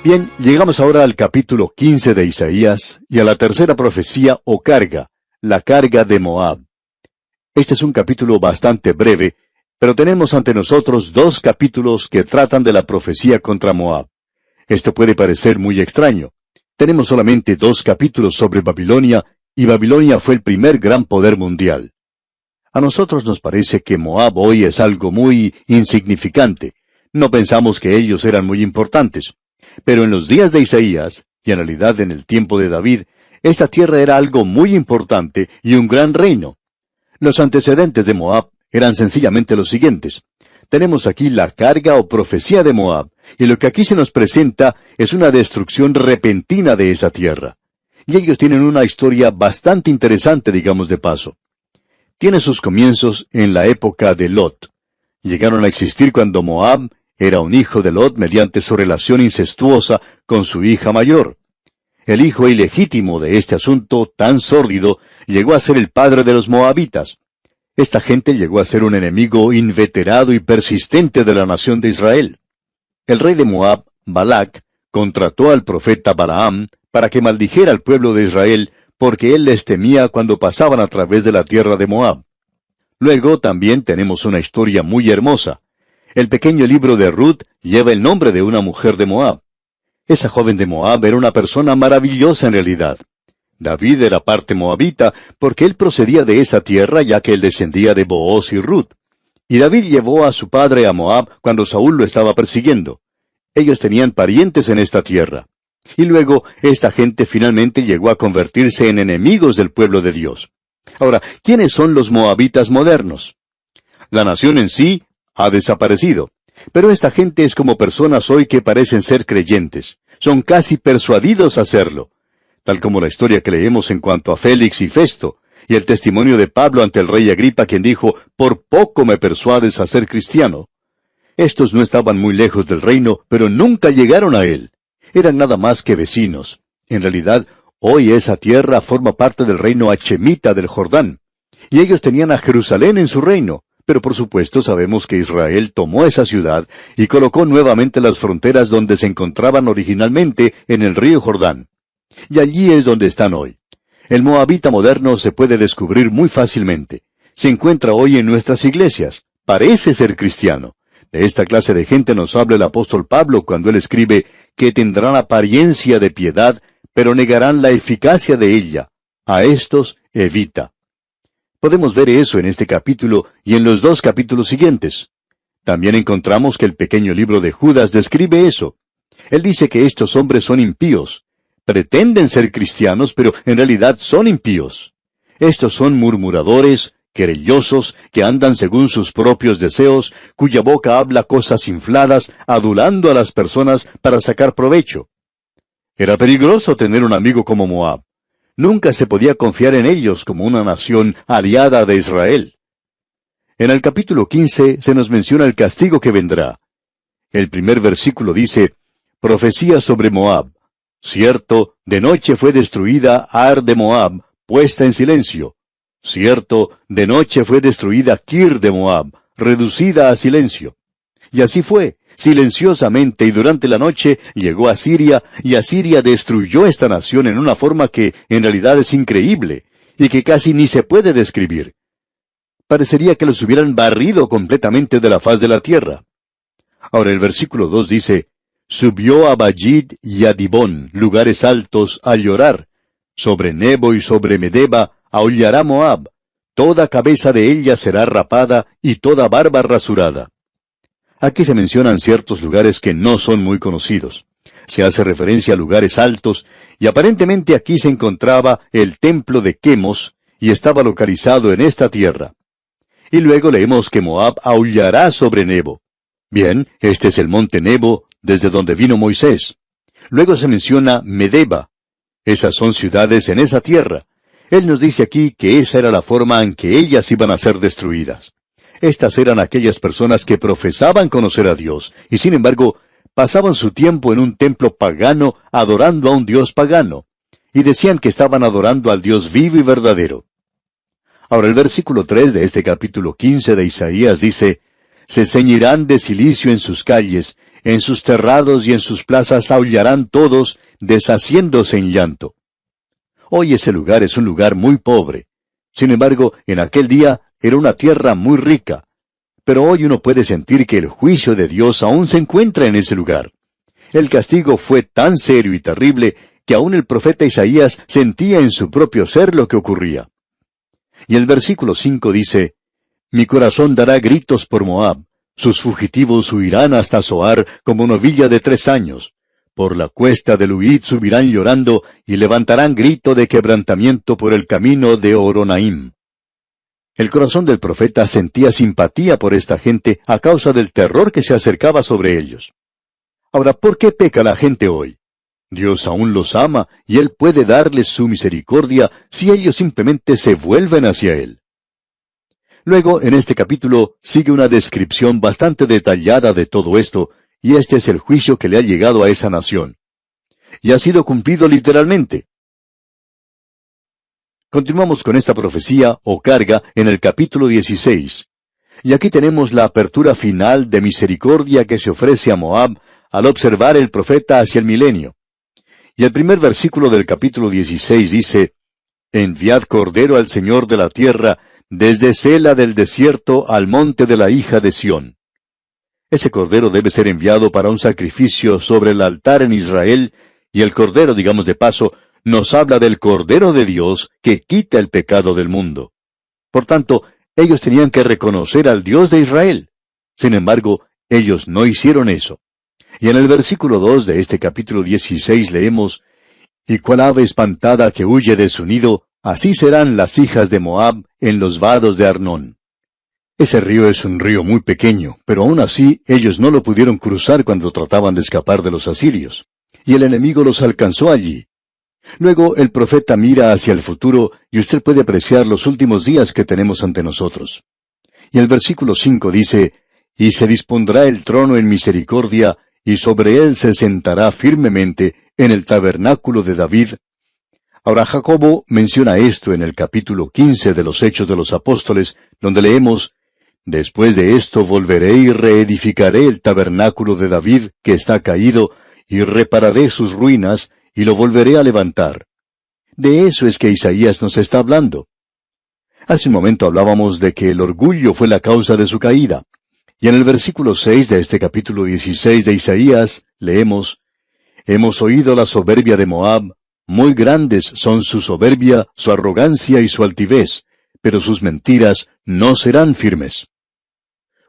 Bien, llegamos ahora al capítulo 15 de Isaías y a la tercera profecía o carga, la carga de Moab. Este es un capítulo bastante breve, pero tenemos ante nosotros dos capítulos que tratan de la profecía contra Moab. Esto puede parecer muy extraño. Tenemos solamente dos capítulos sobre Babilonia, y Babilonia fue el primer gran poder mundial. A nosotros nos parece que Moab hoy es algo muy insignificante. No pensamos que ellos eran muy importantes. Pero en los días de Isaías, y en realidad en el tiempo de David, esta tierra era algo muy importante y un gran reino. Los antecedentes de Moab eran sencillamente los siguientes. Tenemos aquí la carga o profecía de Moab, y lo que aquí se nos presenta es una destrucción repentina de esa tierra. Y ellos tienen una historia bastante interesante, digamos de paso. Tiene sus comienzos en la época de Lot. Llegaron a existir cuando Moab era un hijo de Lot mediante su relación incestuosa con su hija mayor. El hijo ilegítimo de este asunto tan sórdido llegó a ser el padre de los moabitas. Esta gente llegó a ser un enemigo inveterado y persistente de la nación de Israel. El rey de Moab, Balac, contrató al profeta Balaam para que maldijera al pueblo de Israel porque él les temía cuando pasaban a través de la tierra de Moab. Luego también tenemos una historia muy hermosa. El pequeño libro de Ruth lleva el nombre de una mujer de Moab. Esa joven de Moab era una persona maravillosa en realidad. David era parte moabita porque él procedía de esa tierra ya que él descendía de Booz y Ruth. Y David llevó a su padre a Moab cuando Saúl lo estaba persiguiendo. Ellos tenían parientes en esta tierra. Y luego esta gente finalmente llegó a convertirse en enemigos del pueblo de Dios. Ahora, ¿quiénes son los moabitas modernos? La nación en sí ha desaparecido. Pero esta gente es como personas hoy que parecen ser creyentes. Son casi persuadidos a hacerlo. Tal como la historia que leemos en cuanto a Félix y Festo, y el testimonio de Pablo ante el rey Agripa, quien dijo, «Por poco me persuades a ser cristiano». Estos no estaban muy lejos del reino, pero nunca llegaron a él. Eran nada más que vecinos. En realidad, hoy esa tierra forma parte del reino hachemita del Jordán. Y ellos tenían a Jerusalén en su reino. Pero por supuesto sabemos que Israel tomó esa ciudad y colocó nuevamente las fronteras donde se encontraban originalmente en el río Jordán. Y allí es donde están hoy. El moabita moderno se puede descubrir muy fácilmente. Se encuentra hoy en nuestras iglesias. Parece ser cristiano. De esta clase de gente nos habla el apóstol Pablo cuando él escribe que tendrán apariencia de piedad, pero negarán la eficacia de ella. A estos evita. Podemos ver eso en este capítulo y en los dos capítulos siguientes. También encontramos que el pequeño libro de Judas describe eso. Él dice que estos hombres son impíos. Pretenden ser cristianos, pero en realidad son impíos. Estos son murmuradores, querellosos, que andan según sus propios deseos, cuya boca habla cosas infladas, adulando a las personas para sacar provecho. Era peligroso tener un amigo como Moab. Nunca se podía confiar en ellos como una nación aliada de Israel. En el capítulo 15 se nos menciona el castigo que vendrá. El primer versículo dice, «Profecía sobre Moab. Cierto, de noche fue destruida Ar de Moab, puesta en silencio. Cierto, de noche fue destruida Kir de Moab, reducida a silencio. Y así fue. Silenciosamente y durante la noche llegó a Siria, y Asiria destruyó esta nación en una forma que en realidad es increíble, y que casi ni se puede describir. Parecería que los hubieran barrido completamente de la faz de la tierra. Ahora el versículo 2 dice, «Subió a Bajid y a Dibón, lugares altos, a llorar. Sobre Nebo y sobre Medeba aullará Moab. Toda cabeza de ella será rapada, y toda barba rasurada». Aquí se mencionan ciertos lugares que no son muy conocidos. Se hace referencia a lugares altos, y aparentemente aquí se encontraba el templo de Quemos, y estaba localizado en esta tierra. Y luego leemos que Moab aullará sobre Nebo. Bien, este es el monte Nebo, desde donde vino Moisés. Luego se menciona Medeba. Esas son ciudades en esa tierra. Él nos dice aquí que esa era la forma en que ellas iban a ser destruidas. Estas eran aquellas personas que profesaban conocer a Dios, y sin embargo, pasaban su tiempo en un templo pagano adorando a un Dios pagano, y decían que estaban adorando al Dios vivo y verdadero. Ahora el versículo 3 de este capítulo 15 de Isaías dice, «Se ceñirán de cilicio en sus calles, En sus terrados y en sus plazas aullarán todos, deshaciéndose en llanto. Hoy ese lugar es un lugar muy pobre. Sin embargo, en aquel día era una tierra muy rica. Pero hoy uno puede sentir que el juicio de Dios aún se encuentra en ese lugar. El castigo fue tan serio y terrible que aún el profeta Isaías sentía en su propio ser lo que ocurría. Y el versículo 5 dice, Mi corazón dará gritos por Moab, sus fugitivos huirán hasta Zoar como novilla de 3 años. Por la cuesta de Luhit subirán llorando y levantarán grito de quebrantamiento por el camino de Horonaim. El corazón del profeta sentía simpatía por esta gente a causa del terror que se acercaba sobre ellos. Ahora, ¿por qué peca la gente hoy? Dios aún los ama y Él puede darles su misericordia si ellos simplemente se vuelven hacia Él. Luego, en este capítulo, sigue una descripción bastante detallada de todo esto, y este es el juicio que le ha llegado a esa nación. Y ha sido cumplido literalmente. Continuamos con esta profecía o carga en el capítulo 16. Y aquí tenemos la apertura final de misericordia que se ofrece a Moab al observar el profeta hacia el milenio. Y el primer versículo del capítulo 16 dice, Enviad cordero al Señor de la tierra, desde Sela del desierto al monte de la hija de Sión. Ese cordero debe ser enviado para un sacrificio sobre el altar en Israel, y el cordero, digamos de paso, nos habla del Cordero de Dios que quita el pecado del mundo. Por tanto, ellos tenían que reconocer al Dios de Israel. Sin embargo, ellos no hicieron eso. Y en el versículo 2 de este capítulo 16 leemos, Y cual ave espantada que huye de su nido, así serán las hijas de Moab en los vados de Arnón. Ese río es un río muy pequeño, pero aún así ellos no lo pudieron cruzar cuando trataban de escapar de los asirios. Y el enemigo los alcanzó allí. Luego el profeta mira hacia el futuro y usted puede apreciar los últimos días que tenemos ante nosotros. Y el versículo 5 dice, Y se dispondrá el trono en misericordia, y sobre él se sentará firmemente en el tabernáculo de David. Ahora Jacobo menciona esto en el capítulo 15 de los Hechos de los Apóstoles, donde leemos, Después de esto volveré y reedificaré el tabernáculo de David, que está caído, y repararé sus ruinas, y lo volveré a levantar. De eso es que Isaías nos está hablando. Hace un momento hablábamos de que el orgullo fue la causa de su caída. Y en el versículo 6 de este capítulo 16 de Isaías, leemos, Hemos oído la soberbia de Moab, muy grandes son su soberbia, su arrogancia y su altivez, pero sus mentiras no serán firmes.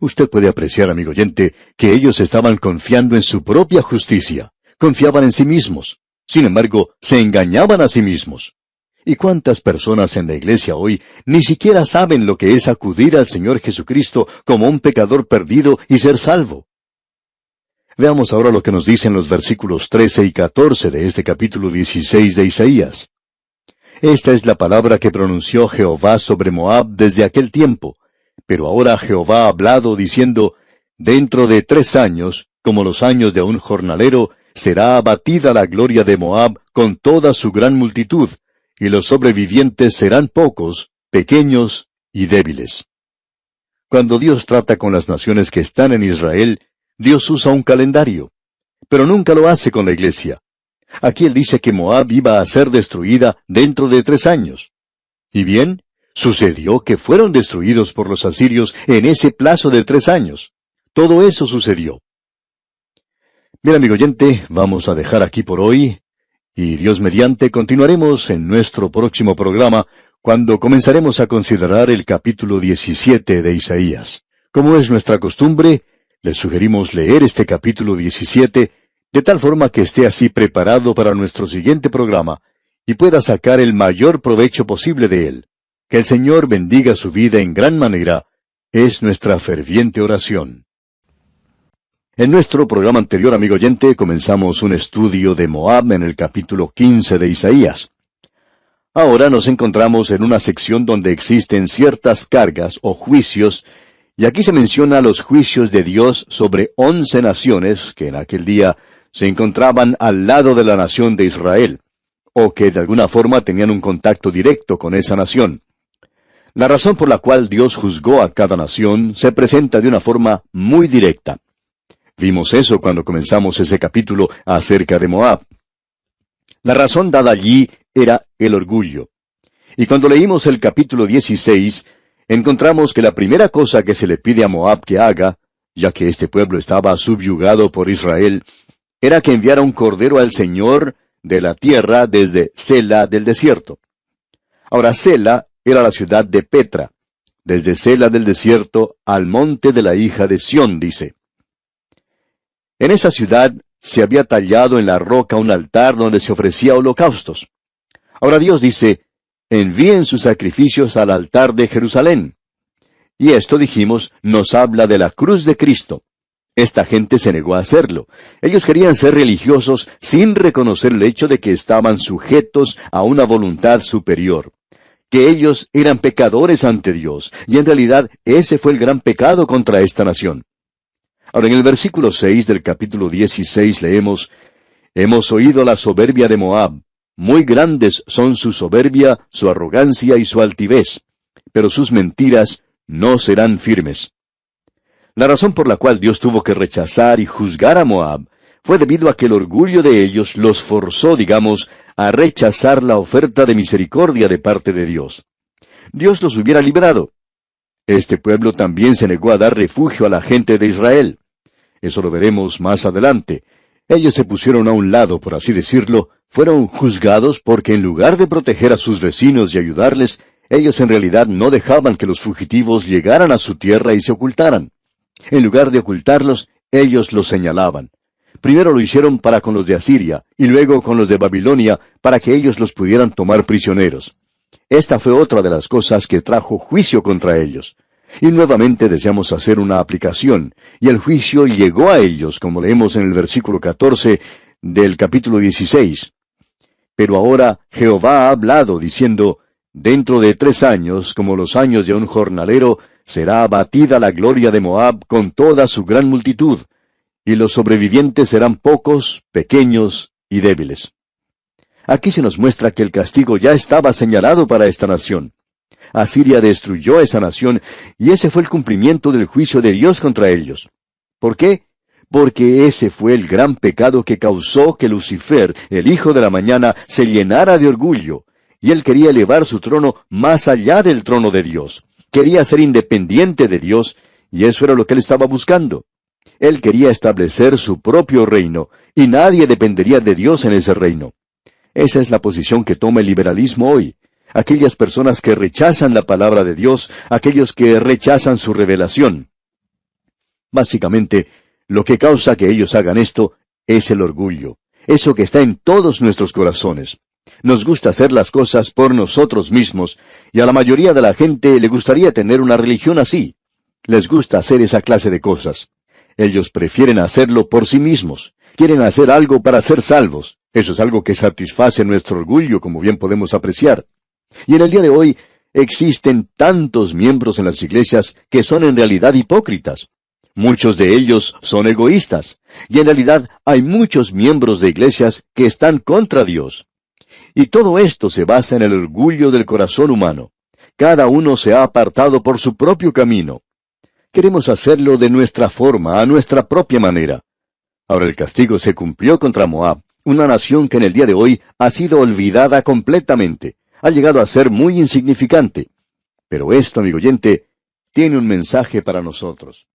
Usted puede apreciar, amigo oyente, que ellos estaban confiando en su propia justicia, confiaban en sí mismos. Sin embargo, se engañaban a sí mismos. ¿Y cuántas personas en la iglesia hoy ni siquiera saben lo que es acudir al Señor Jesucristo como un pecador perdido y ser salvo? Veamos ahora lo que nos dicen los versículos 13 y 14 de este capítulo 16 de Isaías. Esta es la palabra que pronunció Jehová sobre Moab desde aquel tiempo. Pero ahora Jehová ha hablado diciendo, Dentro de 3 años, como los años de un jornalero, será abatida la gloria de Moab con toda su gran multitud, y los sobrevivientes serán pocos, pequeños y débiles. Cuando Dios trata con las naciones que están en Israel, Dios usa un calendario, pero nunca lo hace con la iglesia. Aquí Él dice que Moab iba a ser destruida dentro de 3 años. Y bien, sucedió que fueron destruidos por los asirios en ese plazo de 3 años. Todo eso sucedió. Bien, amigo oyente, vamos a dejar aquí por hoy, y Dios mediante continuaremos en nuestro próximo programa, cuando comenzaremos a considerar el capítulo 17 de Isaías. Como es nuestra costumbre, le sugerimos leer este capítulo 17, de tal forma que esté así preparado para nuestro siguiente programa, y pueda sacar el mayor provecho posible de él. Que el Señor bendiga su vida en gran manera, es nuestra ferviente oración. En nuestro programa anterior, amigo oyente, comenzamos un estudio de Moab en el capítulo 15 de Isaías. Ahora nos encontramos en una sección donde existen ciertas cargas o juicios, y aquí se menciona los juicios de Dios sobre 11 naciones que en aquel día se encontraban al lado de la nación de Israel, o que de alguna forma tenían un contacto directo con esa nación. La razón por la cual Dios juzgó a cada nación se presenta de una forma muy directa. Vimos eso cuando comenzamos ese capítulo acerca de Moab. La razón dada allí era el orgullo. Y cuando leímos el capítulo 16, encontramos que la primera cosa que se le pide a Moab que haga, ya que este pueblo estaba subyugado por Israel, era que enviara un cordero al Señor de la tierra desde Sela del desierto. Ahora Sela era la ciudad de Petra, desde Sela del desierto al monte de la hija de Sión, dice. En esa ciudad se había tallado en la roca un altar donde se ofrecía holocaustos. Ahora Dios dice, envíen sus sacrificios al altar de Jerusalén. Y esto, dijimos, nos habla de la cruz de Cristo. Esta gente se negó a hacerlo. Ellos querían ser religiosos sin reconocer el hecho de que estaban sujetos a una voluntad superior, que ellos eran pecadores ante Dios, y en realidad ese fue el gran pecado contra esta nación. Ahora en el versículo 6 del capítulo 16 leemos, hemos oído la soberbia de Moab, muy grandes son su soberbia, su arrogancia y su altivez, pero sus mentiras no serán firmes. La razón por la cual Dios tuvo que rechazar y juzgar a Moab fue debido a que el orgullo de ellos los forzó, digamos, a rechazar la oferta de misericordia de parte de Dios. Dios los hubiera librado. Este pueblo también se negó a dar refugio a la gente de Israel. Eso lo veremos más adelante. Ellos se pusieron a un lado, por así decirlo, fueron juzgados porque en lugar de proteger a sus vecinos y ayudarles, ellos en realidad no dejaban que los fugitivos llegaran a su tierra y se ocultaran. En lugar de ocultarlos, ellos los señalaban. Primero lo hicieron para con los de Asiria, y luego con los de Babilonia, para que ellos los pudieran tomar prisioneros. Esta fue otra de las cosas que trajo juicio contra ellos. Y nuevamente deseamos hacer una aplicación, y el juicio llegó a ellos, como leemos en el versículo 14 del capítulo 16. Pero ahora Jehová ha hablado, diciendo, dentro de 3 años, como los años de un jornalero, será abatida la gloria de Moab con toda su gran multitud, y los sobrevivientes serán pocos, pequeños y débiles. Aquí se nos muestra que el castigo ya estaba señalado para esta nación. Asiria destruyó esa nación, y ese fue el cumplimiento del juicio de Dios contra ellos. ¿Por qué? Porque ese fue el gran pecado que causó que Lucifer, el hijo de la mañana, se llenara de orgullo, y él quería elevar su trono más allá del trono de Dios. Quería ser independiente de Dios, y eso era lo que él estaba buscando. Él quería establecer su propio reino, y nadie dependería de Dios en ese reino. Esa es la posición que toma el liberalismo hoy. Aquellas personas que rechazan la palabra de Dios, aquellos que rechazan su revelación. Básicamente, lo que causa que ellos hagan esto es el orgullo, eso que está en todos nuestros corazones. Nos gusta hacer las cosas por nosotros mismos, y a la mayoría de la gente le gustaría tener una religión así. Les gusta hacer esa clase de cosas. Ellos prefieren hacerlo por sí mismos. Quieren hacer algo para ser salvos. Eso es algo que satisface nuestro orgullo, como bien podemos apreciar. Y en el día de hoy existen tantos miembros en las iglesias que son en realidad hipócritas. Muchos de ellos son egoístas, y en realidad hay muchos miembros de iglesias que están contra Dios. Y todo esto se basa en el orgullo del corazón humano. Cada uno se ha apartado por su propio camino. Queremos hacerlo de nuestra forma, a nuestra propia manera. Ahora el castigo se cumplió contra Moab, una nación que en el día de hoy ha sido olvidada completamente. Ha llegado a ser muy insignificante. Pero esto, amigo oyente, tiene un mensaje para nosotros.